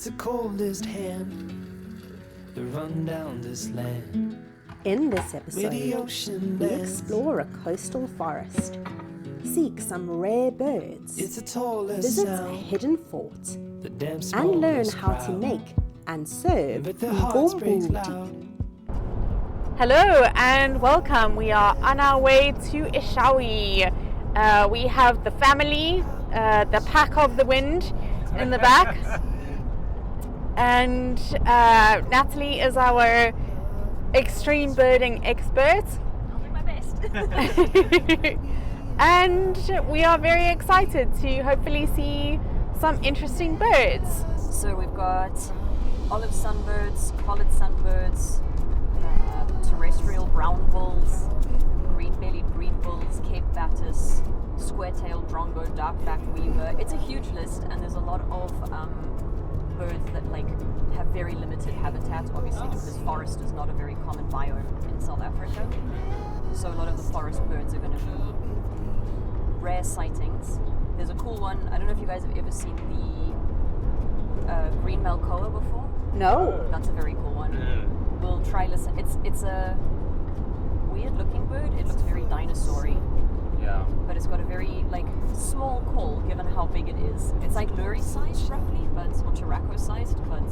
It's the coldest hand to run down this land. In this episode, the ocean we bends. explore a coastal forest, seek some rare birds, It's the tallest visit a sound. hidden fort, The damn and learn smallest how to crowd. make and serve But their hearts break Umqombothi. loud. Hello and welcome. We are on our way to Eshowe. We have the family, the pack of the wind in the back. And Natalie is our extreme birding expert. I'll do my best. And we are very excited to hopefully see some interesting birds. So we've got olive sunbirds, collared sunbirds, terrestrial brown bulls, green-bellied green bulls, Cape Batis, square-tailed drongo, dark-backed weaver. It's a huge list, and there's a lot of birds that have very limited habitats, obviously because forest is not a very common biome in South Africa. So a lot of the forest birds are going to be rare sightings. There's a cool one. I don't know if you guys have ever seen the green malkoa before. No. That's a very cool one. We'll try listen. It's a weird looking bird. It looks very dinosaur-y. Yeah. But it's got a very small call given how big it is. It's like lurry sized roughly, but or Taraco sized, but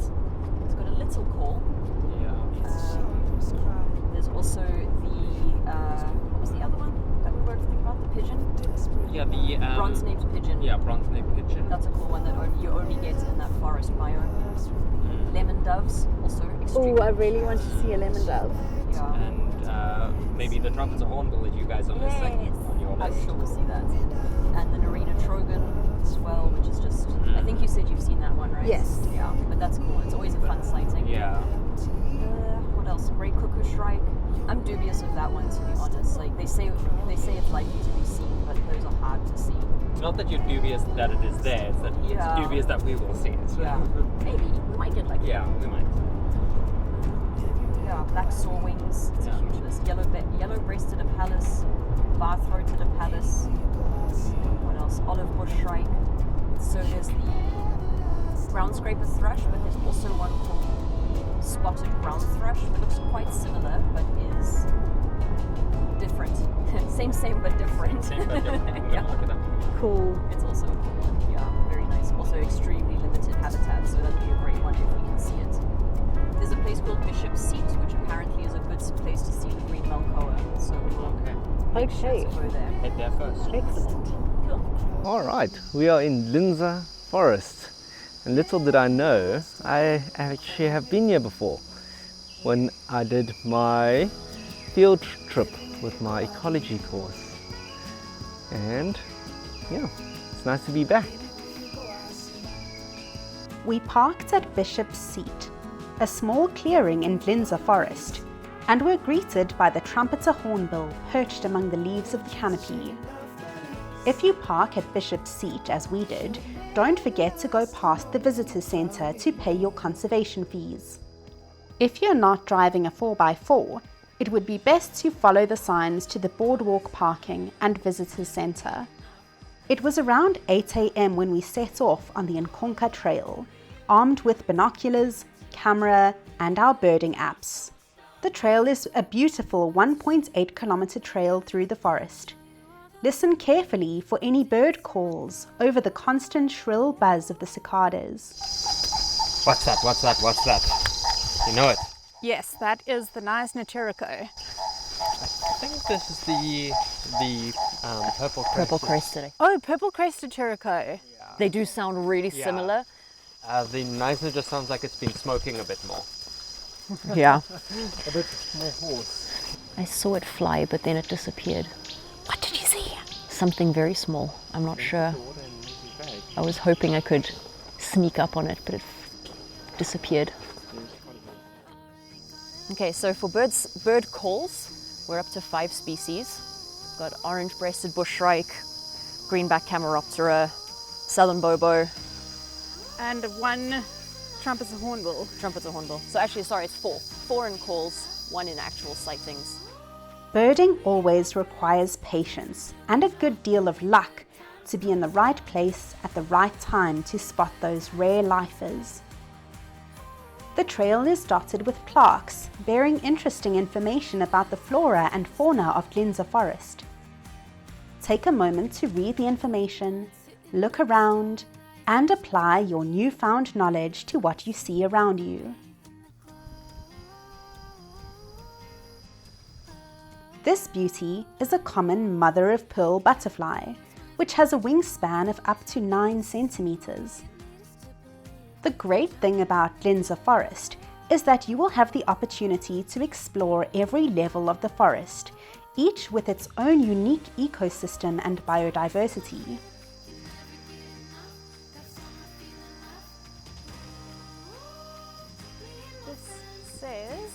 it's got a little call. There's also the what was the other one that we were thinking about? The pigeon. Yeah, the Bronze-named pigeon. Yeah, bronze-named pigeon. That's a cool one that you only get in that forest biome. Lemon doves, also extremely. Oh, I really want to see a lemon dove. Yeah. And maybe the trumpets of hornbill that you guys are missing on your I'm list. sure we'll see that. And the Narina trogon as well, which is just, I think you said you've seen that one, right? Yes. Yeah, but that's cool. It's always a fun sighting. Yeah. What else? Great cuckoo shrike. I'm dubious of that one, to be honest. They say it's likely to be seen, but those are hard to see. Not that you're dubious that it is there, it's that Yeah. it's dubious that we will see it. Yeah. Maybe. We might get lucky. Yeah, we might. Yeah, black saw wings. It's a huge list. Yellow-breasted apalus, bar-throated apalus. What else? Olive bush shrike. So there's the brown scraper thrush, but there's also one called spotted ground thrush. It looks quite similar, but is different. same, but different. Same but different. Yeah. Look at that. Cool. It's also very nice. Also extremely limited habitat, so that'd be a great one if we can see it. There's a place called Bishop's Seat, which apparently is a good place to see the green malkoa. So we'll Okay. go there. Head there first. Excellent. Cool. All right, we are in Dlinza Forest, and little did I know, I actually have been here before when I did my field trip with my ecology course, and yeah, it's nice to be back. We parked at Bishop's Seat, a small clearing in Dlinza Forest, and were greeted by the trumpeter hornbill perched among the leaves of the canopy. If you park at Bishop's Seat as we did, don't forget to go past the visitor centre to pay your conservation fees. If you're not driving a 4x4, it would be best to follow the signs to the boardwalk parking and visitors centre. It was around 8 a.m. when we set off on the Nongqayi trail, armed with binoculars, camera, and our birding apps. The trail is a beautiful 1.8 kilometre trail through the forest. Listen carefully for any bird calls over the constant shrill buzz of the cicadas. What's that? What's that? What's that? You know it. Yes, that is the nice Naturico. I think this is the purple crest. Purple crested. Oh, purple crested Naturico. They do sound really Yeah. similar. The nicer just sounds like it's been smoking a bit more. Yeah. A bit more hoarse. I saw it fly, but then it disappeared. What did you see? Something very small. I'm not sure. I was hoping I could sneak up on it, but it disappeared. Okay, so for bird calls, we're up to 5 species. We've got orange-breasted bush shrike, greenback cameroptera, southern bobo, And one trumpeter hornbill. trumpeter hornbill. So actually, sorry, it's 4. 4 in calls, 1 in actual sightings. Birding always requires patience and a good deal of luck to be in the right place at the right time to spot those rare lifers. The trail is dotted with plaques bearing interesting information about the flora and fauna of Dlinza Forest. Take a moment to read the information, look around, and apply your newfound knowledge to what you see around you. This beauty is a common mother-of-pearl butterfly, which has a wingspan of up to 9 centimeters. The great thing about Dlinza Forest is that you will have the opportunity to explore every level of the forest, each with its own unique ecosystem and biodiversity. This says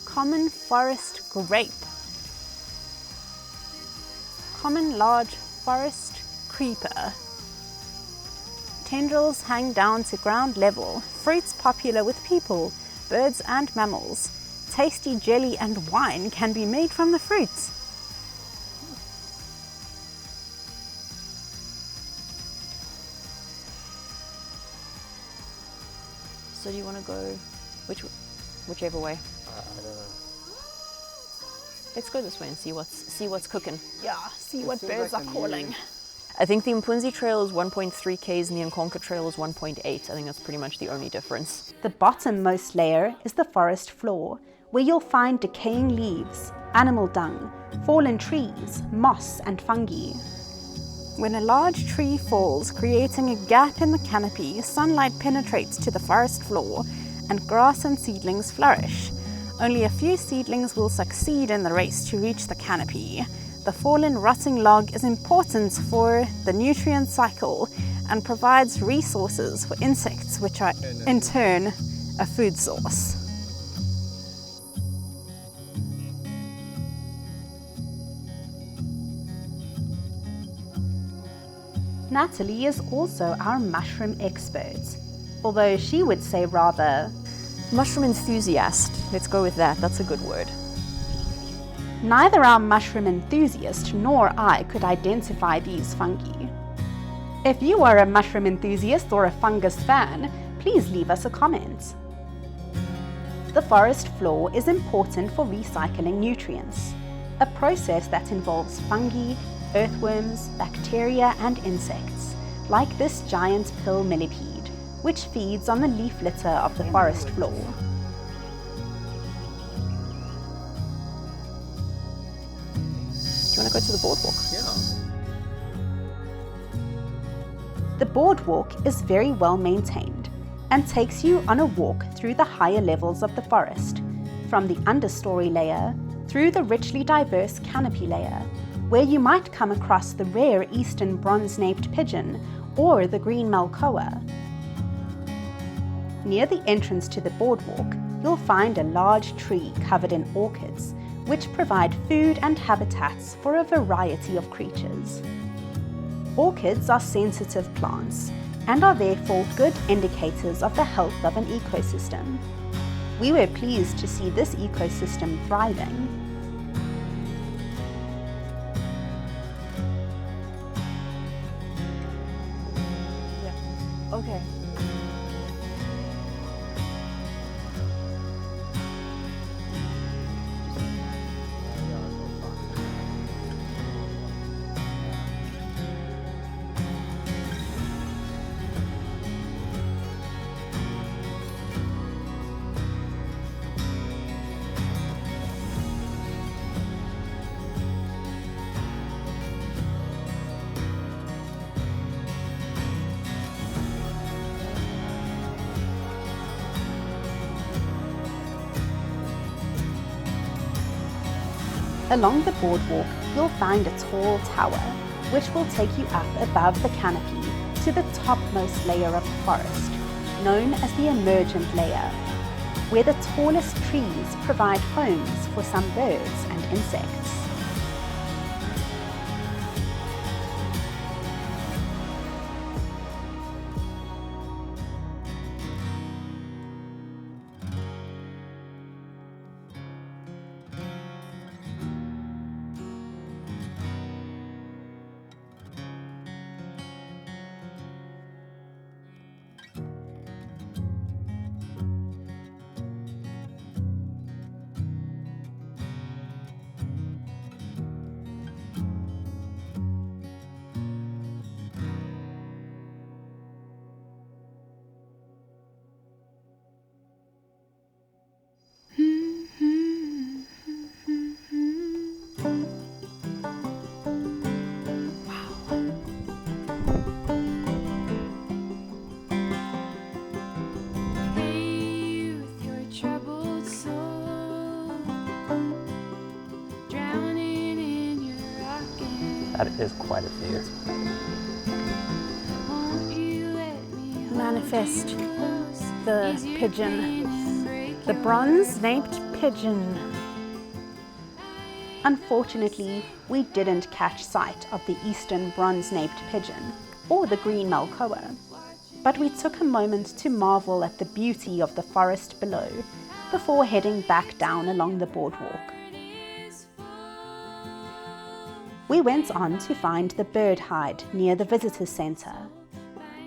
common forest grape, common large forest creeper. Tendrils hang down to ground level, fruits popular with people, birds and mammals. Tasty jelly and wine can be made from the fruits. So do you want to go whichever way? I don't know. Let's go this way and see what's cooking. Yeah, see what birds are calling. I think the Umqombothi trail is 1.3 km and the Nongqayi trail is 1.8. I think that's pretty much the only difference. The bottommost layer is the forest floor, where you'll find decaying leaves, animal dung, fallen trees, moss and fungi. When a large tree falls, creating a gap in the canopy, sunlight penetrates to the forest floor and grass and seedlings flourish. Only a few seedlings will succeed in the race to reach the canopy. The fallen rotting log is important for the nutrient cycle and provides resources for insects, which are in turn a food source. Natalie is also our mushroom expert, although she would say rather Mushroom enthusiast. Let's go with that. That's a good word. neither our mushroom enthusiast nor I could identify these fungi. If you are a mushroom enthusiast or a fungus fan, please leave us a comment. The forest floor is important for recycling nutrients, a process that involves fungi, earthworms, bacteria and insects, like this giant pill millipede, which feeds on the leaf litter of the forest floor. Do you want to go to the boardwalk? Yeah. The boardwalk is very well maintained and takes you on a walk through the higher levels of the forest, from the understory layer through the richly diverse canopy layer, where you might come across the rare eastern bronze-naped pigeon or the green malkoa. Near the entrance to the boardwalk, you'll find a large tree covered in orchids, which provide food and habitats for a variety of creatures. Orchids are sensitive plants and are therefore good indicators of the health of an ecosystem. We were pleased to see this ecosystem thriving. Okay. Along the boardwalk, you'll find a tall tower, which will take you up above the canopy to the topmost layer of the forest, known as the emergent layer, where the tallest trees provide homes for some birds and insects. That is quite a view. Manifest the pigeon, the bronze-naped pigeon. Unfortunately, we didn't catch sight of the eastern bronze-naped pigeon or the green malkoa, but we took a moment to marvel at the beauty of the forest below before heading back down along the boardwalk. We went on to find the bird hide near the visitor centre.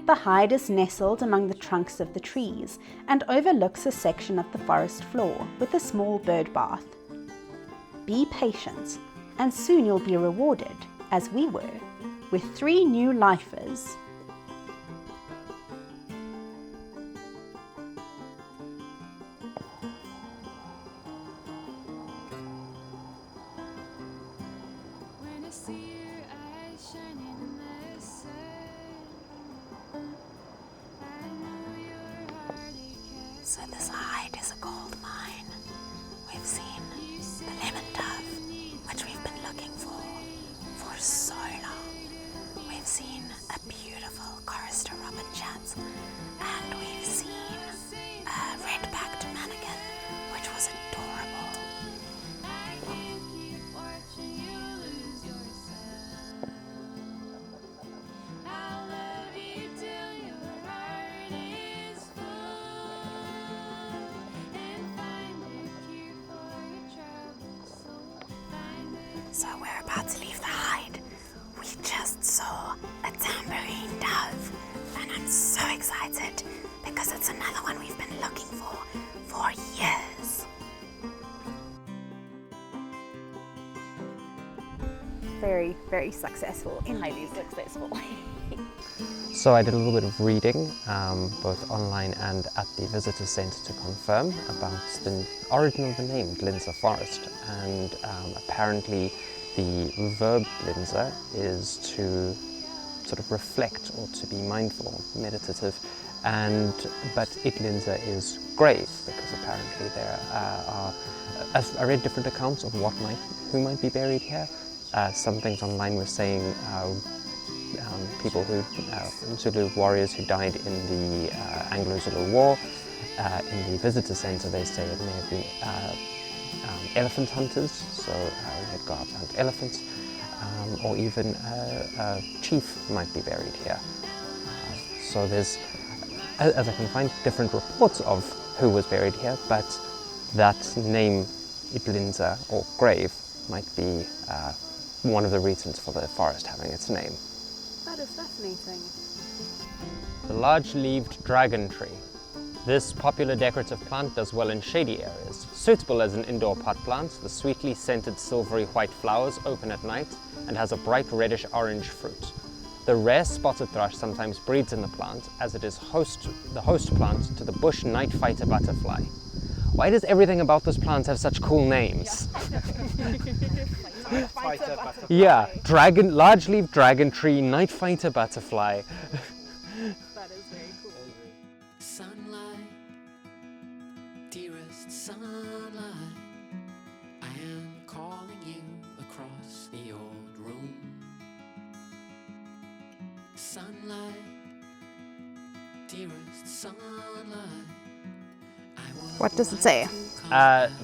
The hide is nestled among the trunks of the trees and overlooks a section of the forest floor with a small bird bath. Be patient, and soon you'll be rewarded, as we were, with 3 new lifers. So this hide is a gold mine. We've seen the lemon dove, which we've been looking for so long. We've seen a beautiful chorister robin chat, and we've seen a red-backed mannequin, which was adorable. So we're about to leave the hide. We just saw a tambourine dove, and I'm so excited because it's another one we've been looking for years. Very, very successful. Highly successful. So I did a little bit of reading, both online and at the visitor centre, to confirm about the origin of the name Dlinza Forest, and apparently the verb Dlinza is to sort of reflect or to be mindful, meditative, but Dlinza is grave, because apparently there are, I read different accounts of who might be buried here. Some things online were saying people Zulu warriors who died in the Anglo-Zulu War. In the visitor centre they say it may have been elephant hunters, so they'd go out to hunt elephants, or even a chief might be buried here. So there's, as I can find, different reports of who was buried here, but that name, Dlinza, or grave, might be one of the reasons for the forest having its name. That is fascinating. The large-leaved dragon tree. This popular decorative plant does well in shady areas. Suitable as an indoor pot plant, the sweetly scented silvery white flowers open at night and has a bright reddish-orange fruit. The rare spotted thrush sometimes breeds in the plant, as it is the host plant to the bush night fighter butterfly. Why does everything about this plant have such cool names? Yeah, large-leaved dragon tree, night fighter butterfly. That is very cool. Sunlight, dearest sunlight, I am calling you across the old room. Sunlight, dearest sunlight, What does it say?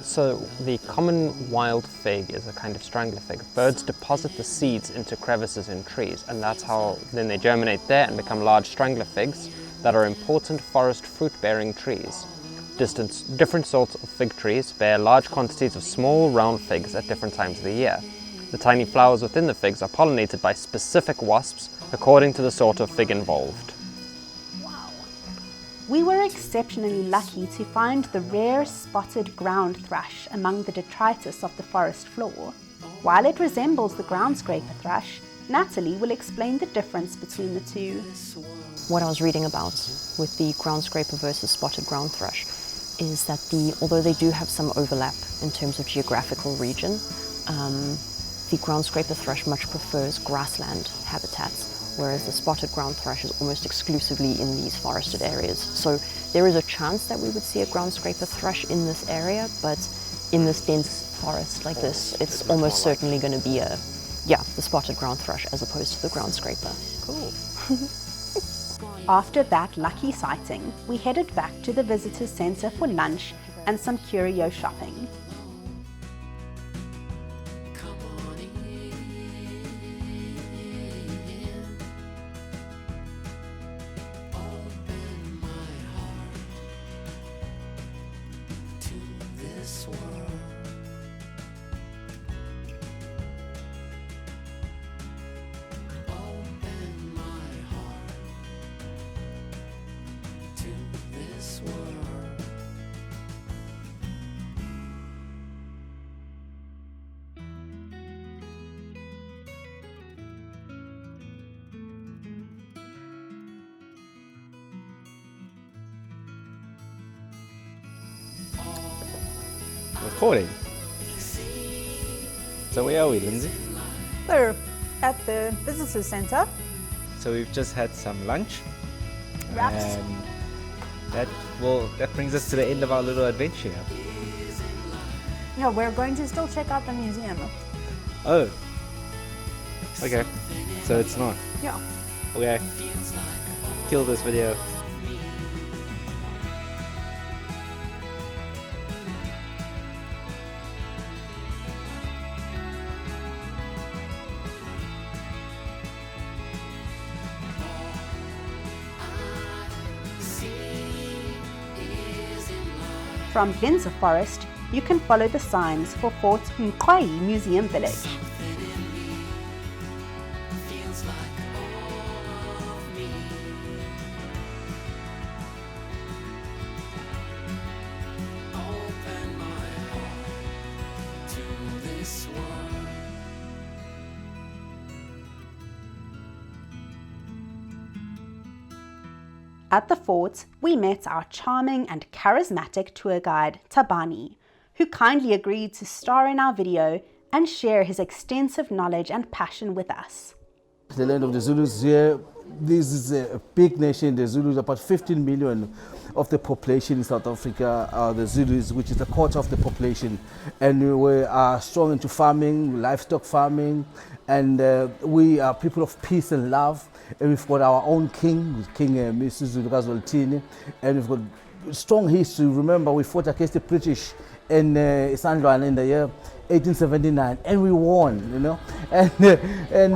So the common wild fig is a kind of strangler fig. Birds deposit the seeds into crevices in trees, and that's how then they germinate there and become large strangler figs that are important forest fruit-bearing trees. Different sorts of fig trees bear large quantities of small round figs at different times of the year. The tiny flowers within the figs are pollinated by specific wasps according to the sort of fig involved. We were exceptionally lucky to find the rare spotted ground thrush among the detritus of the forest floor. While it resembles the ground scraper thrush, Natalie will explain the difference between the two. What I was reading about with the ground scraper versus spotted ground thrush is that although they do have some overlap in terms of geographical region, the ground scraper thrush much prefers grassland habitats, whereas the spotted ground thrush is almost exclusively in these forested areas. So there is a chance that we would see a ground scraper thrush in this area, but in this dense forest like this, it's almost certainly going to be a yeah, the spotted ground thrush as opposed to the ground scraper. Cool. After that lucky sighting, we headed back to the visitors centre for lunch and some curio shopping. Come on in. Open my heart to this world. Open my heart to this world. Recording. So where are we, Lindsay? So, at the visitor centre, So we've just had some lunch. wraps. And that brings us to the end of our little adventure. Yeah, we're going to still check out the museum. Oh. Okay. So it's not. Yeah. Okay. Kill this video. From Dlinza Forest, you can follow the signs for Fort Nongqayi Museum Village. Feels like all of me. Open my heart to this world. At the fort, we met our charming and charismatic tour guide, Tabani, who kindly agreed to star in our video and share his extensive knowledge and passion with us. The land of the Zulus here, this is a big nation, the Zulus, about 15 million of the population in South Africa are the Zulus, which is a quarter of the population. And we are strong into farming, livestock farming, and we are people of peace and love. And we've got our own king, King isiZulu Kazoltini, and we've got strong history. Remember, we fought against the British in Isandlwana in the year 1879, and we won, you know. And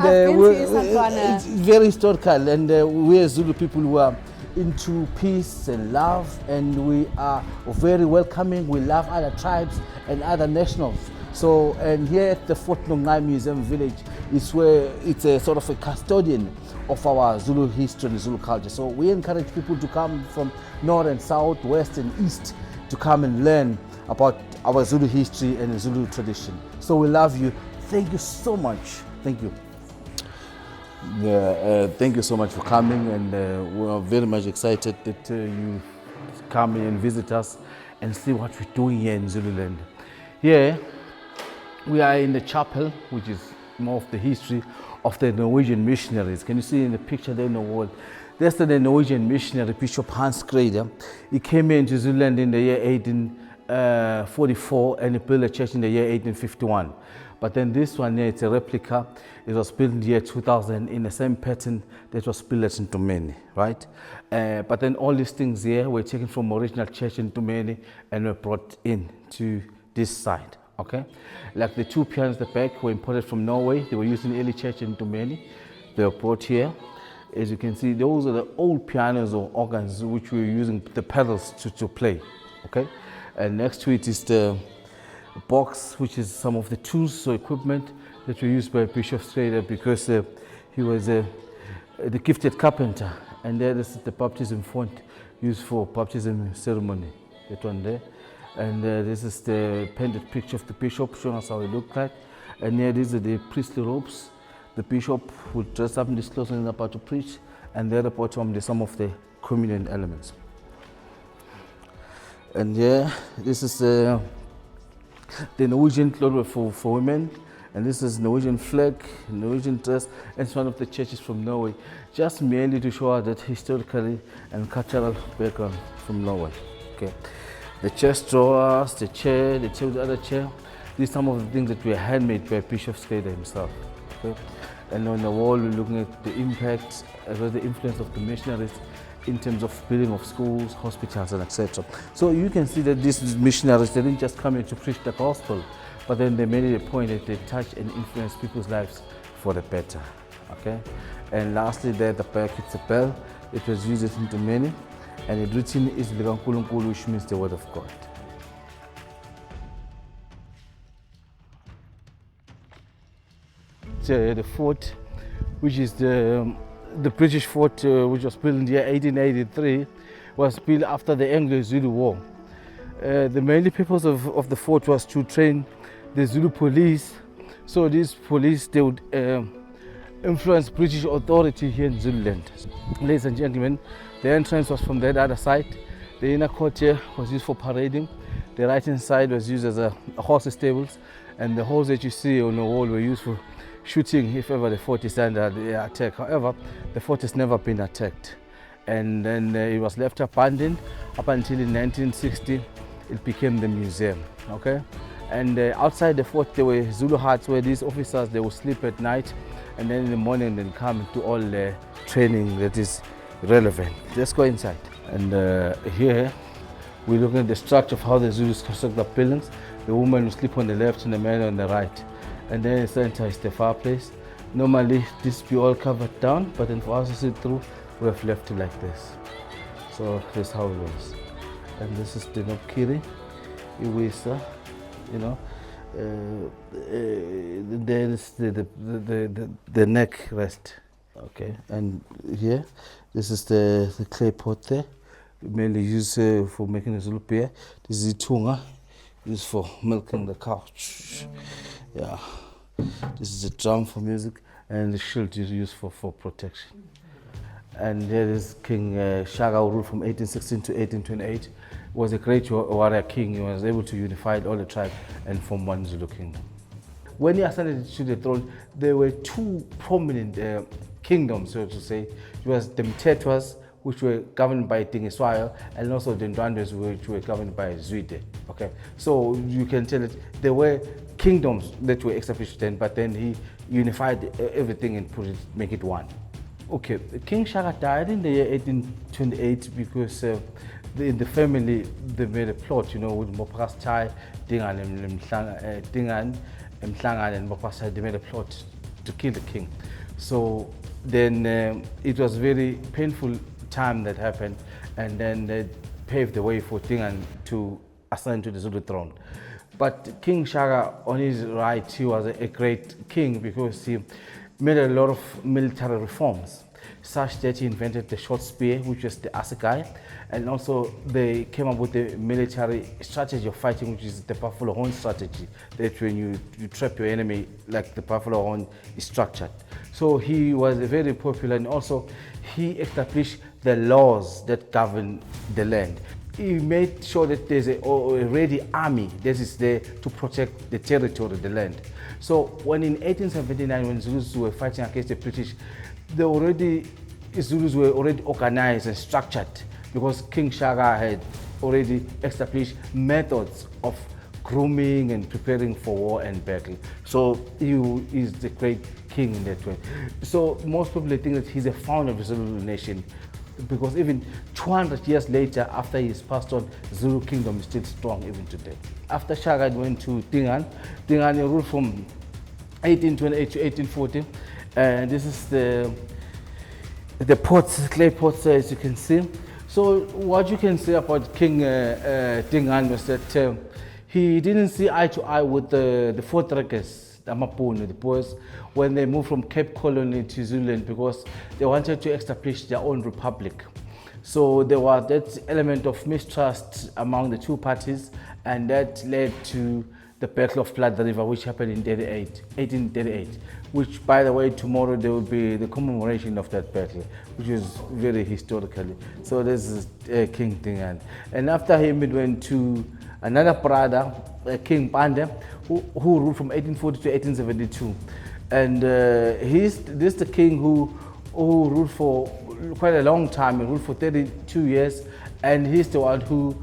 it's very historical, and we as Zulu people who are into peace and love, and we are very welcoming. We love other tribes and other nationals. So, and here at the Fort Nongqayi Museum Village is where it's a sort of a custodian of our Zulu history and Zulu culture. So we encourage people to come from north and south, west and east to come and learn about our Zulu history and Zulu tradition. So we love you. Thank you so much. Thank you. Thank you so much for coming, and we are very much excited that you come and visit us and see what we're doing here in Zululand. Here we are in the chapel, which is more of the history of the Norwegian missionaries. Can you see in the picture there in the wall? That's the Norwegian missionary, Bishop Hans Kreder. He came here into Zululand in the year 1844 and he built a church in the year 1851. But then this one here, it's a replica. It was built in the year 2000 in the same pattern that was built at Ntomeni, right? But then all these things here were taken from original church in Ntomeni and were brought in to this side, okay? Like the two pianos at the back were imported from Norway. They were used in the early church in Ntomeni. They were brought here. As you can see, those are the old pianos or organs which we were using the pedals to play, okay? And next to it is the box, which is some of the tools or equipment that were used by Bishop Strader because he was the gifted carpenter. And there this is the baptism font used for baptism ceremony, that one there. And this is the painted picture of the bishop showing us how he looked like. And here these are the priestly robes. The bishop would dress up in this clothes and about to preach. And there at the bottom there's some of the communion elements. And here this is the Norwegian clothes for women, and this is Norwegian flag, Norwegian dress, and it's one of the churches from Norway, just merely to show that historically and cultural background from Norway. Okay, the chest drawers, the chair, the other chair, these are some of the things that were handmade by Bishop Skader himself. okay? And on the wall, we're looking at the impact as well as the influence of the missionaries in terms of building of schools, hospitals, and etc. So you can see that these missionaries, they didn't just come here to preach the gospel, but then they made it a point that they touch and influence people's lives for the better, okay? And lastly, there at the back, it's a bell. It was used into many, and it written is Likankulunkulu, which means the word of God. The fort, which is the British fort, which was built in the year 1883, was built after the Anglo-Zulu War. The main purpose of the fort was to train the Zulu police. So these police, they would influence British authority here in Zululand. Ladies and gentlemen, the entrance was from that other side. The inner court here was used for parading. The right hand side was used as a horse stables, and the holes that you see on the wall were used for shooting if ever the fort is under attack. However, the fort has never been attacked. And then it was left abandoned up until in 1960, it became the museum, okay? And outside the fort, there were Zulu huts where these officers, they would sleep at night, and then in the morning, they'll come to all the training that is relevant. Let's go inside. And here, we're looking at the structure of how the Zulus construct the buildings. The woman will sleep on the left and the man on the right. And then the center is the fireplace. Normally this be all covered down, but then for us to sit through, we have left it like this. So that's how it was. And this is the Nongqayi, Iwisa, you know. There is the neck rest. Okay, and here, this is the clay pot there, mainly used for making the Zulu beer. This is the tunga, used for milking the cow. Yeah, this is a drum for music, and the shield is used for protection. And there is King Shaka, who ruled from 1816 to 1828. He was a great warrior king. He was able to unify all the tribes and form one Zulu kingdom. When he ascended to the throne, there were two prominent kingdoms, so to say. It was the Mtetwas, which were governed by Dingiswayo, and also the Ndwandwes, which were governed by Zwide. Okay, so you can tell that there were kingdoms that were established then, but then he unified everything and make it one. Okay, King Shaka died in the year 1828 because in the family they made a plot, you know, with Mopakas Chai, Dingan and Mopakas, they made a plot to kill the king. So then it was very painful time that happened, and then they paved the way for Dingan to ascend to the Zulu throne. But King Shaka, on his right, he was a great king because he made a lot of military reforms, such that he invented the short spear, which was the assegai, and also they came up with the military strategy of fighting, which is the buffalo horn strategy, that when you trap your enemy, like the buffalo horn is structured. So he was very popular, and also he established the laws that govern the land. He made sure that there's a ready army that is there to protect the territory, the land. So when in 1879, when Zulus were fighting against the British, Zulus were already organized and structured because King Shaka had already established methods of grooming and preparing for war and battle. So he is the great king in that way. So most people think that he's the founder of the Zulu nation, because even 200 years later, after he's passed on, the Zulu kingdom is still strong even today. After Shaka went to Dingan, Dingan ruled from 1828 to 1840, and this is the pots, clay pots, as you can see. So what you can say about King Dingan was that he didn't see eye to eye with the Voortrekkers, the Mapunu, the Boers, when they moved from Cape Colony to Zululand, because they wanted to establish their own republic. So there was that element of mistrust among the two parties, and that led to the Battle of Blood River, which happened in 1838, which, by the way, tomorrow there will be the commemoration of that battle, which is very historically. So this is King Dingan. And after him, it went to another brother, King Pande, who ruled from 1840 to 1872. And this is the king who ruled for quite a long time. He ruled for 32 years, and he's the one who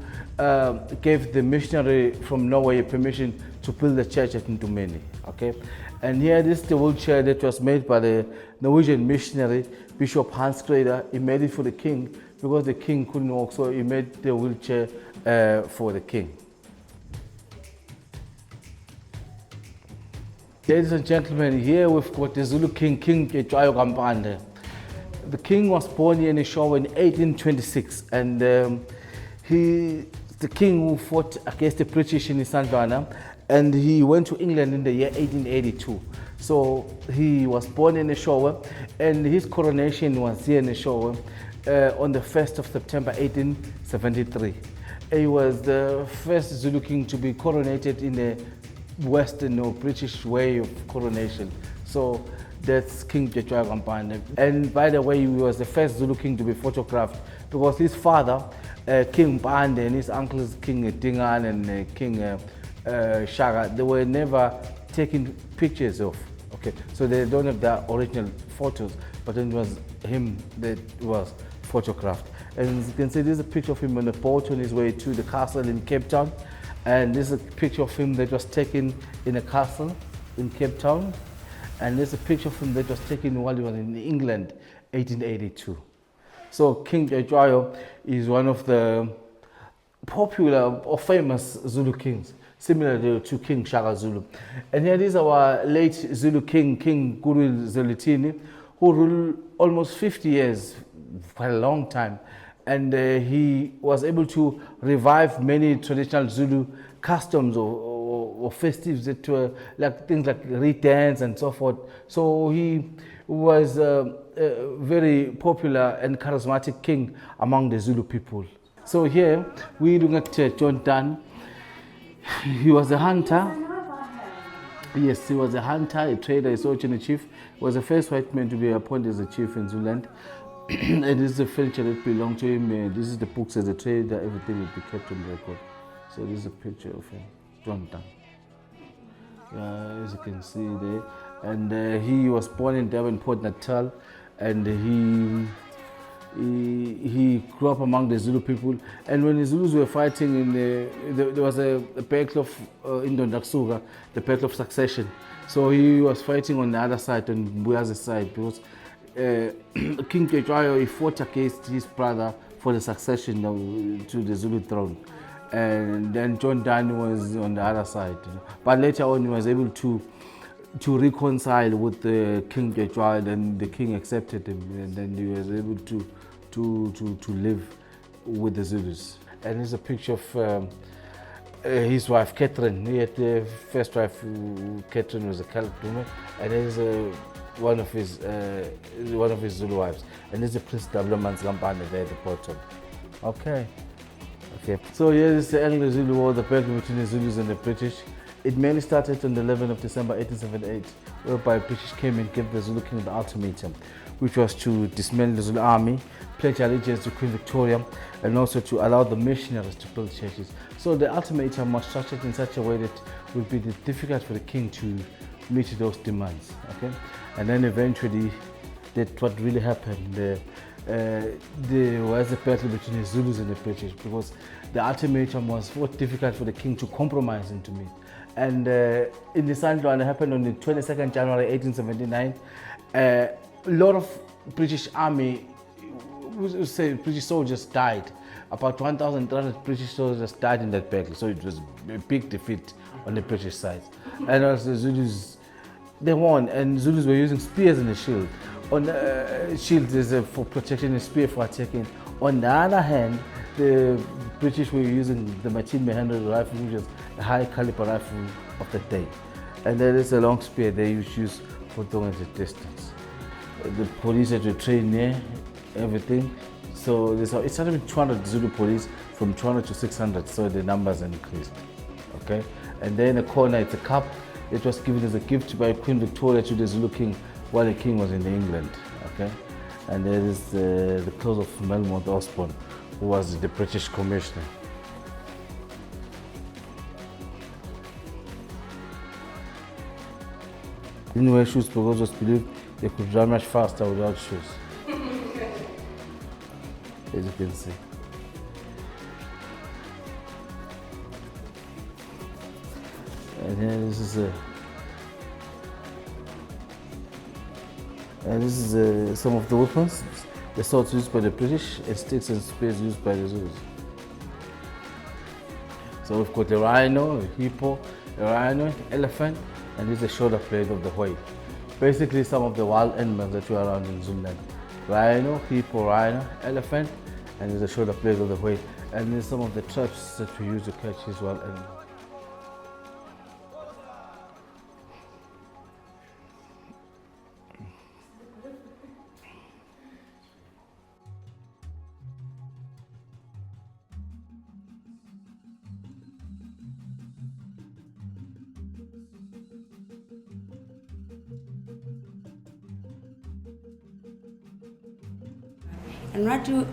gave the missionary from Norway permission to build the church at Ntumeni, okay? And here this is the wheelchair that was made by the Norwegian missionary, Bishop Hans Schrader. He made it for the king because the king couldn't walk, so he made the wheelchair for the king. Ladies and gentlemen, here we've got the Zulu king, King Nongqayi Kampande. The king was born here in Eshowe in 1826, and the king who fought against the British in Isandlwana, and he went to England in the year 1882. So he was born in Eshowe, and his coronation was here in Eshowe on the 1st of September 1873. He was the first Zulu king to be coronated in the Western or British way of coronation. So that's King Nongqayi Kampande. And by the way, he was the first Zulu king to be photographed because his father, King Mpande, and his uncles, King Dingan and King Shaka, they were never taken pictures of. Okay, so they don't have the original photos, but then it was him that was photographed. And as you can see, this is a picture of him on a boat on his way to the castle in Cape Town. And this is a picture of him that was taken in a castle in Cape Town. And there's a picture of him that was taken while he was in England, 1882. So King Nongqayi is one of the popular or famous Zulu kings, similar to King Shaka Zulu. And here is our late Zulu king, King Guru Zelitini, who ruled almost 50 years, quite a long time. And he was able to revive many traditional Zulu customs or festives that were like things like reed dance and so forth. So he was a very popular and charismatic king among the Zulu people. So here we look at John Dunn. He was a hunter. Yes, he was a hunter, a trader, a soldier, and a chief. He was the first white man to be appointed as a chief in Zululand. And this is the furniture that belonged to him. This is the books as a trader. Everything will be kept on record. So this is a picture of him, John Dunn. As you can see there. And he was born in Durban, Port Natal, and he grew up among the Zulu people. And when the Zulus were fighting, there was a battle of in Nongqayi, the battle of succession. So he was fighting on the other side, on Mbuya's side, because King Nongqayi, he fought against his brother for the succession to the Zulu throne. And then John Dunn was on the other side. But later on, he was able to reconcile with the King Nongqayi, and the king accepted him, and then he was able to live with the Zulus. And here's a picture of his wife Catherine. He had the first wife, Catherine was a Celtic woman, and here's one of his Zulu wives. And there's a Prince Dableman's Lampane there at the bottom. Okay. So here is the Anglo-Zulu War, the battle between the Zulus and the British. It mainly started on the 11th of December 1878, whereby the British came and gave the Zulu king the ultimatum, which was to dismantle the Zulu army, pledge allegiance to Queen Victoria, and also to allow the missionaries to build churches. So the ultimatum was structured in such a way that it would be difficult for the king to meet those demands. Okay, and then eventually, that's what really happened. There was a battle between the Zulus and the British, because the ultimatum was difficult for the king to compromise and to meet. And in the Isandlwana, it happened on the 22nd January 1879. A lot of British army, British soldiers died. About 1,300 British soldiers died in that battle. So it was a big defeat on the British side. And also the Zulus, they won, and Zulus were using spears and a shield. On shield is for protection, a spear for attacking. On the other hand, the British were using the machine-handled rifle, which is a high-caliber rifle of the day. And there is a long spear they use for throwing at a distance. The police had to train there, everything. So it started with 200 Zulu police, from 200 to 600, so the numbers increased. Okay, and then a corner, it's a cup. It was given as a gift by Queen Victoria to the Zulu king while the king was in England. Okay, and there is the clothes of Melmoth Osborne, who was the British commissioner. Didn't wear shoes because it was believed they could run much faster without shoes. As you can see. And here this is some of the weapons. The swords used by the British and sticks and spears used by the Zulus. So we've got a rhino, a hippo, a rhino, elephant, and this is the shoulder blade of the whale. Basically some of the wild animals that you are around in Zululand. Rhino, hippo, rhino, elephant, and there's the shoulder blade of the whale. And there's some of the traps that we use to catch these wild animals.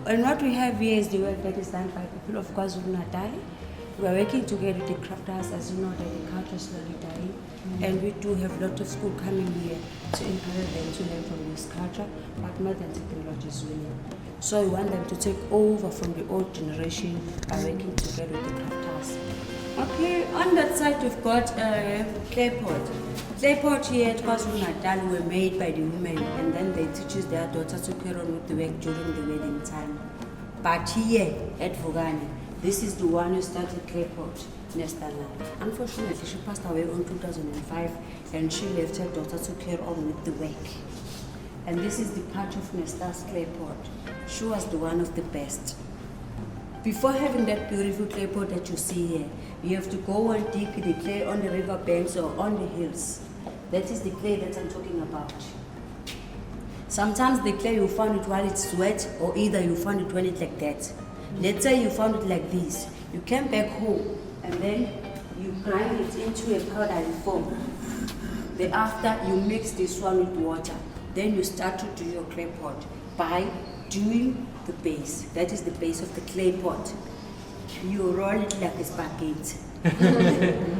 And what we have here is the work that is done by people of KwaZulu-Natal. We are working together with the crafters, as you know, that the culture is slowly dying. And we do have a lot of school coming here to encourage them to learn from this culture, but modern technology is winning. So we want them to take over from the old generation by working together with the crafters. Okay, on that side we've got clay pot. Clay pot here at KwaZulu-Natal were made by the women, and then they teach their daughters to carry on with the work during the wedding time. But here at Vugani, this is the one who started clay pot, Nestala. Unfortunately, she passed away in 2005, and she left her daughter to carry on with the work. And this is the part of Nesta's clay pot. She was the one of the best. Before having that beautiful clay pot that you see here, you have to go and dig the clay on the river banks or on the hills. That is the clay that I'm talking about. Sometimes the clay you found it while it's wet, or either you found it when it's like that. Let's say you found it like this. You came back home and then you grind it into a powdery form. Thereafter you mix this one with water. Then you start to do your clay pot by doing the base. That is the base of the clay pot. You roll it like a spaghetti.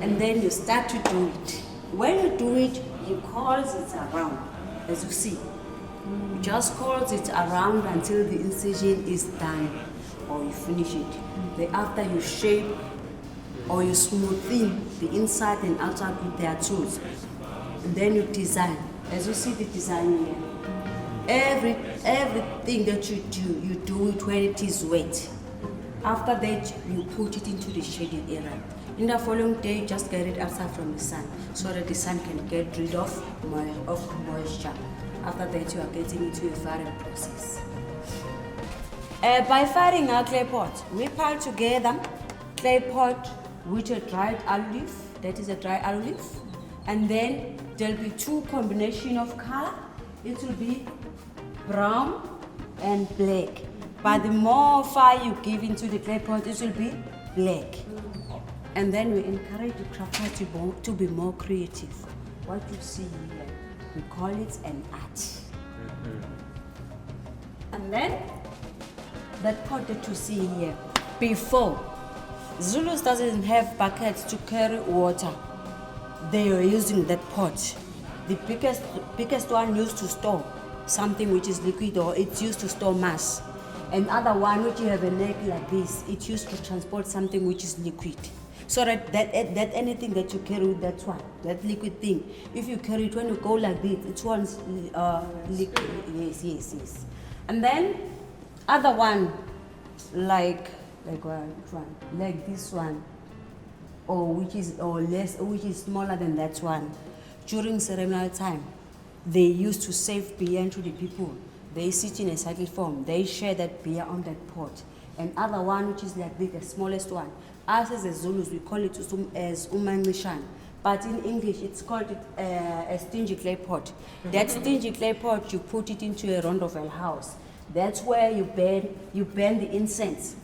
And then you start to do it. When you do it, you curls it around, as you see. You just curls it around until the incision is done, or you finish it. Thereafter you shape or you smooth in the inside and outside with their tools. And then you design. As you see the design here. Everything that you do it when it is wet. After that, you put it into the shaded area. In the following day, just get it outside from the sun so that the sun can get rid of moisture. After that, you are getting into a firing process. By firing our clay pot, we pile together clay pot with a dried aloe leaf. That is a dry aloe leaf. And then there'll be two combination of color. It will be brown and black. But the more fire you give into the clay pot, it will be black. And then we encourage the crafter to be more creative. What you see here, we call it an art. And then, that pot that you see here, before, Zulus doesn't have buckets to carry water. They are using that pot. The biggest one used to store something which is liquid, or it's used to store mass. And other one which you have a neck like this, it's used to transport something which is liquid. So that anything that you carry with that one, that liquid thing, if you carry it when you go like this, it's one's liquid. Yes. And then other one, like which one? Like this one, which is smaller than that one. During ceremonial time, they used to serve beer to the people. They sit in a cycle form. They share that beer on that pot. And other one, which is like this, the smallest one. Us as the Zulus, we call it as Umqombothi. But in English, it's called a stingy clay pot. That stingy clay pot, you put it into a rondovel house. That's where you burn the incense.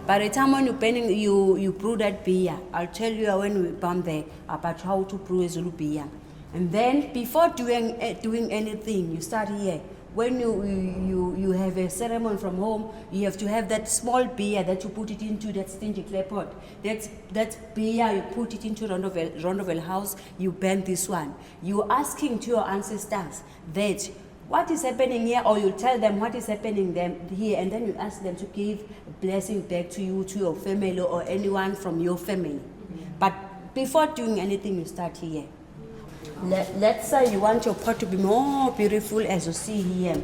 By the time when you brew that beer, I'll tell you when we come there about how to brew a Zulu beer. And then before doing anything, you start here. When you have a ceremony from home, you have to have that small beer that you put it into that stingy clay pot. That beer, you put it into rondovel house, you burn this one. You're asking to your ancestors that what is happening here, or you tell them what is happening here, and then you ask them to give a blessing back to you, to your family, or anyone from your family. But before doing anything, you start here. Let's say you want your pot to be more beautiful, as you see here.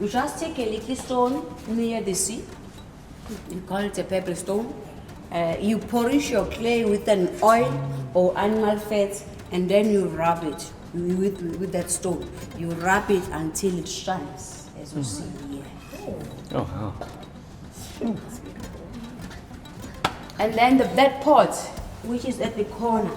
You just take a little stone near the sea. You call it a pebble stone. You polish your clay with an oil or animal fat, and then you rub it with that stone. You rub it until it shines, as you see here. Oh, wow. And then that pot, which is at the corner,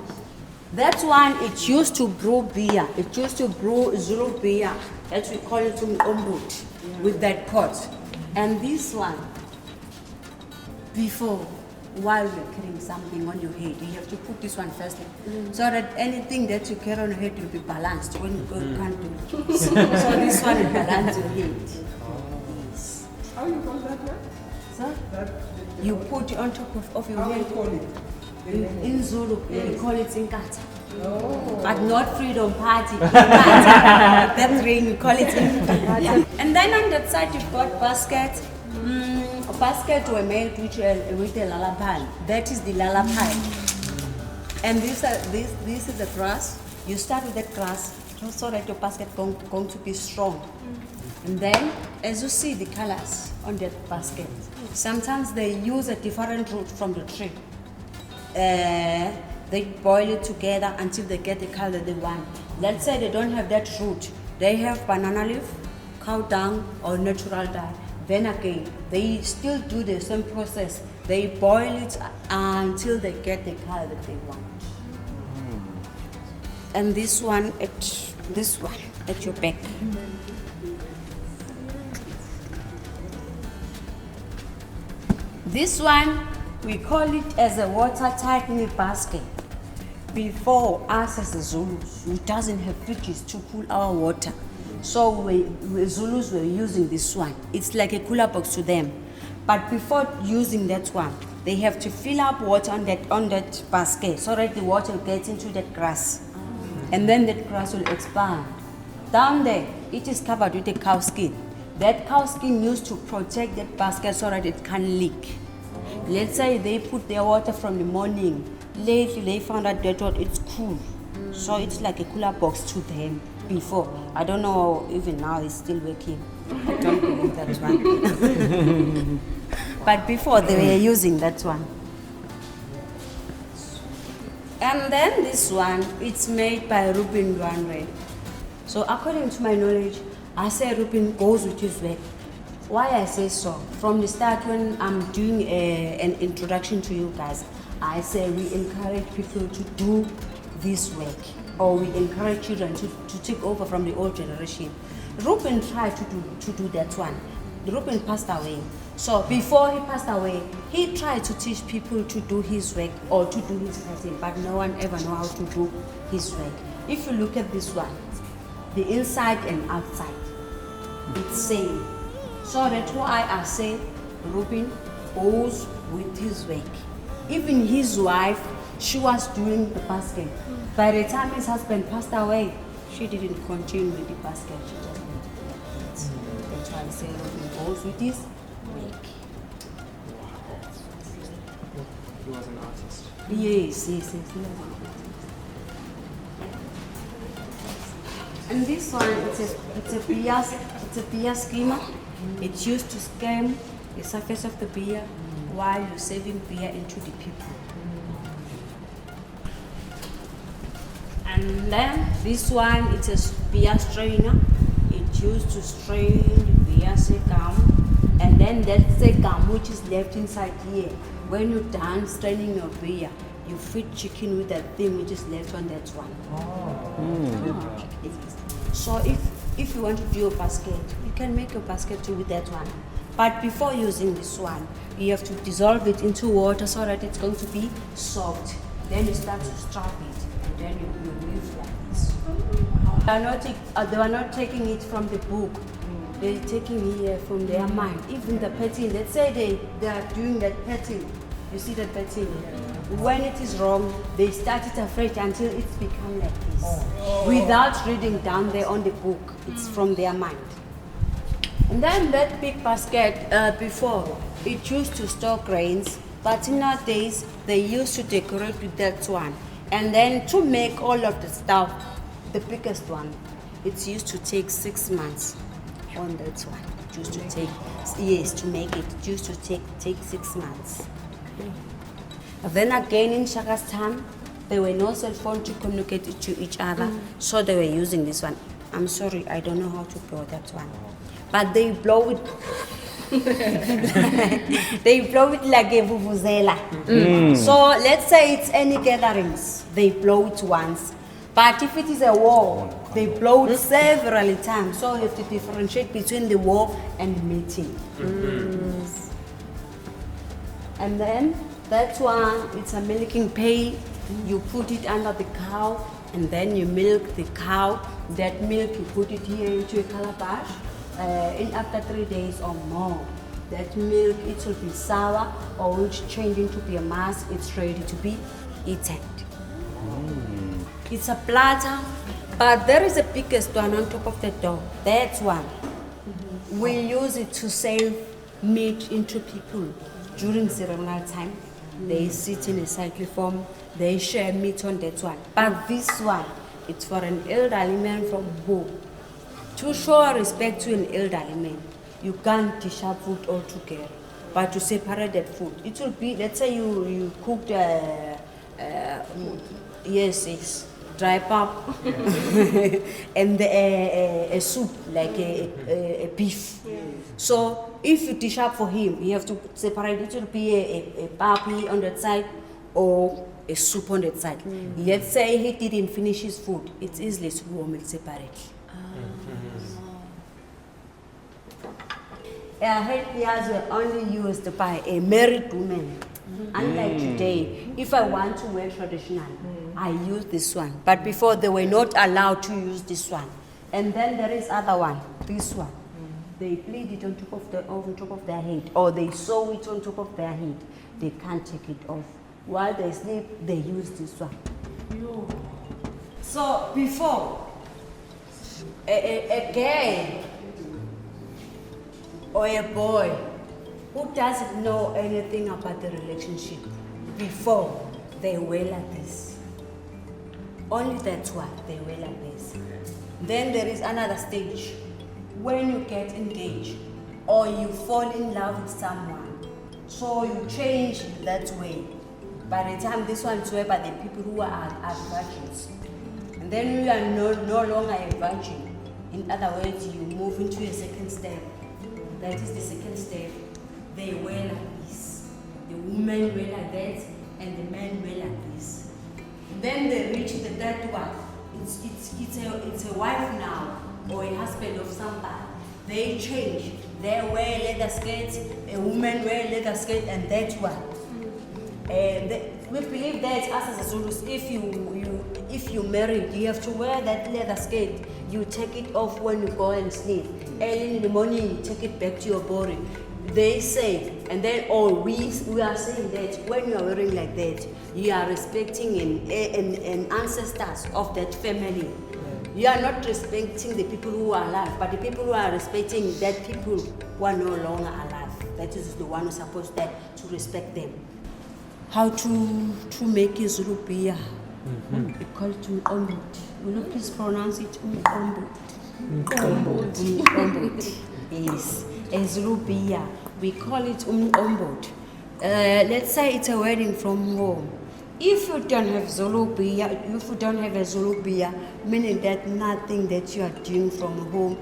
that one, it used to brew beer. It used to brew Zulu beer, that we call it Umqombothi, with that pot. And this one, before, while you're carrying something on your head, you have to put this one first, so that anything that you carry on your head will be balanced when you go, can't do it. So this one will balance your head. Yes. How you call that one? So, you put it on top of your head. How you call it? In Zulu, we call it Inkatha. Oh. But not freedom party. That ring, we call it Inkatha. Yeah. And then on that side, you've got baskets. Baskets were made with a lullaby. That is the lullaby. And this is the grass. You start with that grass so that your basket is going to be strong. And then, as you see the colors on that basket, sometimes they use a different root from the tree. They boil it together until they get the color they want. Let's say they don't have that root. They have banana leaf, cow dung, or natural dye. Then again, they still do the same process. They boil it until they get the color that they want. And this one at your back. This one, we call it as a water tightening basket. Before, us as the Zulus, we doesn't have fridges to cool our water. So we Zulus were using this one. It's like a cooler box to them. But before using that one, they have to fill up water on that basket so that the water gets into that grass. And then that grass will expand. Down there, it is covered with a cow skin. That cow skin used to protect that basket so that it can't leak. Let's say they put their water from the morning. Lately, they found out that it's cool. So it's like a cooler box to them before. I don't know, even now it's still working. I don't believe that one. But before, they were using that one. And then this one, it's made by Rupin Dwanwe. So according to my knowledge, I say Rupin goes with his work. Why I say so? From the start, when I'm doing an introduction to you guys, I say we encourage people to do this work, or we encourage children to take over from the old generation. Rupin tried to do that one. Rupin passed away. So before he passed away, he tried to teach people to do his work or to do his pattern, but no one ever know how to do his work. If you look at this one, the inside and outside, it's same. So that's why I say Rupin goes with his work. Even his wife, she was doing the basket. By the time his husband passed away, she didn't continue with the basket. She just went to the kids. That's why I say Rupin goes with his work. He was an artist. Yes, he was an artist. And this one, it's a beer skimmer. It's used to skim the surface of the beer while you're serving beer into the people. And then this one, it's a beer strainer. It's used to strain the beer secum. And then that secum, which is left inside here, when you're done straining your beer, you feed chicken with that thing which is left on that one. So if you want to do a basket, you can make a basket too with that one. But before using this one, you have to dissolve it into water so that it's going to be soft. Then you start to strap it, and then you leave like this. They are not taking it from the book. They're taking it from their mind. Even the pattern, let's say they are doing that pattern. You see that pattern? When it is wrong, they start it afresh until it's become like this. Without reading down there on the book, it's from their mind. And then that big basket, before, it used to store grains, but nowadays they used to decorate with that one. And then to make all of the stuff, the biggest one, it's used to take 6 months on that one. It used to take, yes, to make it, it used to take 6 months. Then again in Shaka's time, there were no cell phone to communicate to each other, so they were using this one. I'm sorry, I don't know how to blow that one. But they blow it, they blow it like a vuvuzela. So let's say it's any gatherings, they blow it once. But if it is a war, they blow it several times. So you have to differentiate between the war and meeting. And then that one, it's a milking pail. You put it under the cow, and then you milk the cow. That milk, you put it here into a calabash. And after 3 days or more, that milk, it will be sour or will change into be a mass. It's ready to be eaten. It's a platter, but there is a biggest one on top of the door. That one, we use it to save meat into people during ceremonial time. They sit in a cycle form, they share meat on that one. But this one, it's for an elderly man from home. To show respect to an elderly man, you can't dish up food altogether, but to separate that food. It will be, let's say you cooked dry pap and a soup like a beef. So if you dish up for him, you have to separate. It will be a papi on that side or a soup on that side. Let's say he didn't finish his food, it's easily to warm it separately. Headgears were only used by a married woman. Unlike today, if I want to wear traditional, I use this one. But before, they were not allowed to use this one. And then there is other one, this one. They pleat it on top of their head, or they sew it on top of their head. They can't take it off. While they sleep, they use this one. So before, a girl or a boy who doesn't know anything about the relationship, before they wear like this. Only that's why they wear like this. Then there is another stage. When you get engaged or you fall in love with someone, so you change that way. By the time this one is wear by the people who are virgins. And then you are no longer a virgin. In other words, you move into a second step. That is the second step. They wear like this. The women wear like that, and the men wear like this. Then they reach the third one. It's a wife now, or a husband of somebody. They change. They wear leather skirts, a woman wear leather skirt, and that one. We believe that us as Zulus, if you marry, you have to wear that leather skirt. You take it off when you go and sleep. Early in the morning, you take it back to your body. They say, and then we are saying that when you are wearing like that, you are respecting an ancestors of that family. You are not respecting the people who are alive, but the people who are respecting that people who are no longer alive. That is the one who is supposed to respect them. How to make a Zulu beer? We call it Umqombothi. Will you please pronounce it Umqombothi? Umqombothi. Yes, a Zulu beer. We call it Umqombothi. Let's say it's a wedding from home. If you don't have Zulu beer, if you don't have a Zulu beer, meaning that nothing that you are doing from home,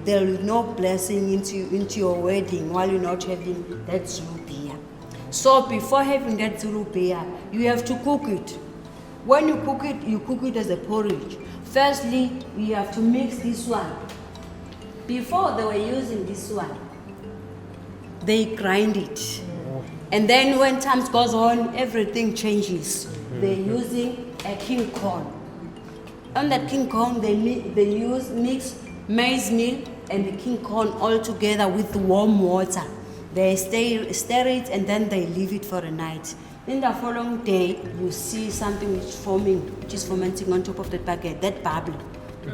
there is no blessing into your wedding while you're not having that Zulu beer. So before having that Zulu beer, you have to cook it. When you cook it as a porridge. Firstly, you have to mix this one. Before they were using this one, they grind it. And then when time goes on, everything changes. They're using a king corn. On that king corn, they mix maize meal and the king corn all together with warm water. They stir it and then they leave it for a night. In the following day, you see something which is fermenting on top of that bucket, that bubble.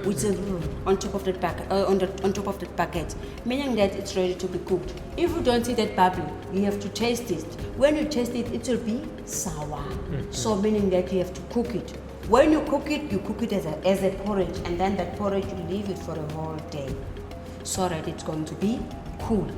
with a roux on top of that bucket, on top of that bucket, meaning that it's ready to be cooked. If you don't see that bubble, you have to taste it. When you taste it, it will be sour. So meaning that you have to cook it. When you cook it as a porridge, and then that porridge you leave it for a whole day, so that it's going to be cool.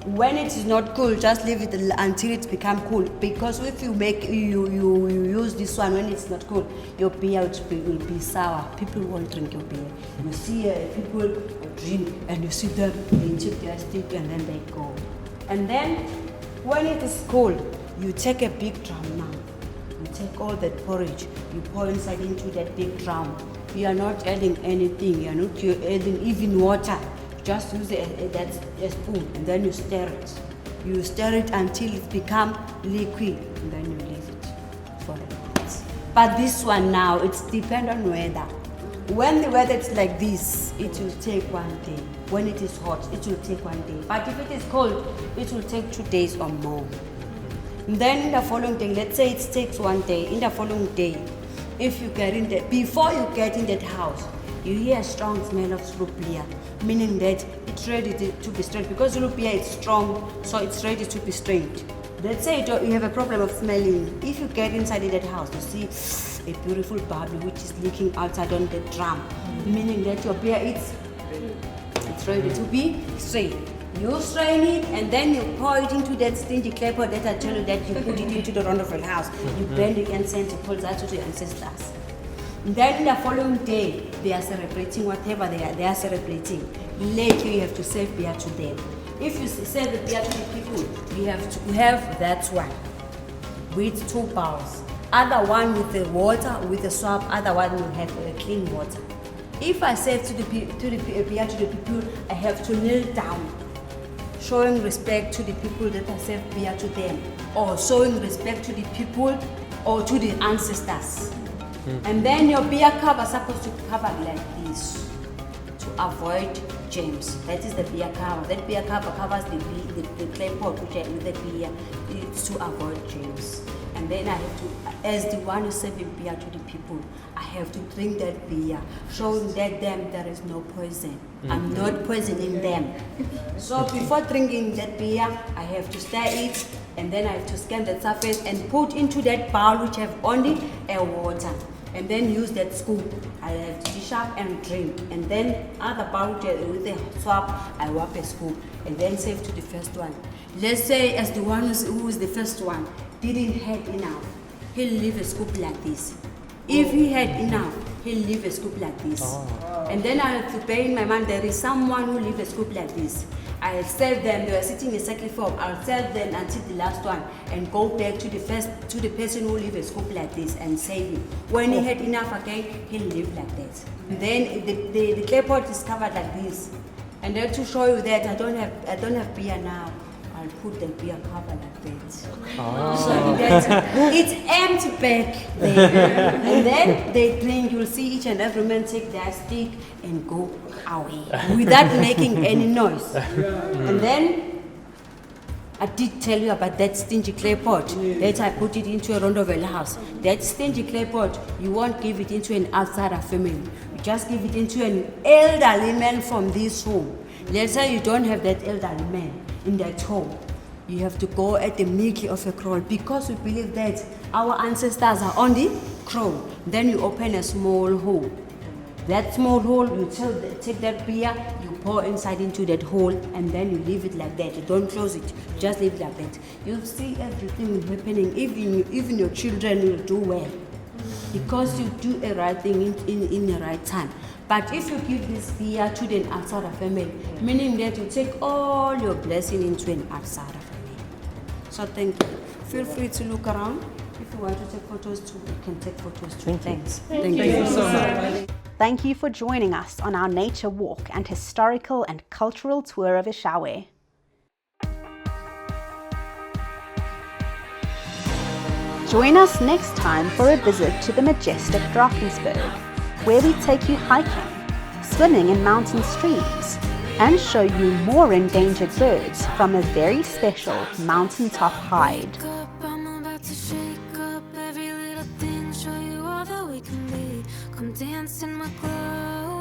When it is not cool, just leave it until it becomes cool. Because if you you use this one when it's not cool, your beer will be sour. People won't drink your beer. You see people drink, and you see them, they chip their stick and then they go. And then when it is cold, you take a big drum now. You take all that porridge, you pour inside into that big drum. You are not adding anything. You're adding even water. Just use a spoon and then you stir it. You stir it until it becomes liquid and then you leave it for a minute. But this one now, it's depend on weather. When the weather is like this, it will take 1 day. When it is hot, it will take 1 day. But if it is cold, it will take 2 days or more. And then in the following day, let's say it takes 1 day. In the following day, if you get in there, before you get in that house, you hear a strong smell of Zulu beer, meaning that it's ready to be strained. Because Zulu beer is strong, so it's ready to be strained. Let's say you have a problem of smelling. If you get inside that house, you see a beautiful bubble which is leaking outside on the drum, meaning that your beer it's ready to be strained. You strain it and then you pour it into that stingy clay pot that I tell you that you put it into the Rondeville house. You burn it and send it that to the ancestors. Then the following day, they are celebrating whatever they are celebrating. Later, you have to serve beer to them. If you serve the beer to the people, you have to have that one with 2 bowls. Other one with the water, with the swab, other one will have clean water. If I serve to the beer to the people, I have to kneel down, showing respect to the people that I serve beer to them, or showing respect to the people or to the ancestors. And then your beer cover is supposed to cover like this to avoid germs. That is the beer cover. That beer cover covers the clay pot with the beer. It's to avoid germs. And then I have to, as the one who's serving beer to the people, I have to drink that beer, showing that there is no poison. I'm not poisoning them. So before drinking that beer, I have to stir it, and then I have to scan the surface and put into that bowl which have only a water. And then use that scoop. I have to dish up and drink. And then other bowl with the swab, I wipe a scoop and then save to the first one. Let's say as the one who is the first one didn't have enough, he'll leave a scoop like this. If he had enough, he'll leave a scoop like this. And then I have to bear in my mind there is someone who leave a scoop like this. I'll serve them, they were sitting in circle form, I'll serve them until the last one and go back to the person who leave a scoop like this and save him. When he had enough again, he'll leave like that. And then the clay pot is covered like this. And then to show you that I don't have beer now, I'll put the beer cover like that. So that it's empty back there. And then they drink, you'll see each and every man take their stick and go away without making any noise. And then I did tell you about that stingy clay pot that I put it into a Rondeville house. That stingy clay pot, you won't give it into an outsider family. You just give it into an elderly man from this home. Let's say you don't have that elderly man in that home. You have to go at the middle of a crawl because we believe that our ancestors are on the crawl. Then you open a small hole. That small hole, you take that beer, you pour inside into that hole, and then you leave it like that. You don't close it, just leave it like that. You'll see everything happening. Even your children will do well because you do a right thing in the right time. But if you give this beer to the outsider family, meaning that you take all your blessing into an outsider family. So thank you. Feel free to look around. If you want to take photos too, you can take photos too. Thanks. Thank you so much. Thank you for joining us on our nature walk and historical and cultural tour of Eshowe. Join us next time for a visit to the majestic Drakensberg, where we take you hiking, swimming in mountain streams, and show you more endangered birds from a very special mountaintop hide. I'm about to shake up every little thing, show you all that we can be. Come I'm dancing my clothes.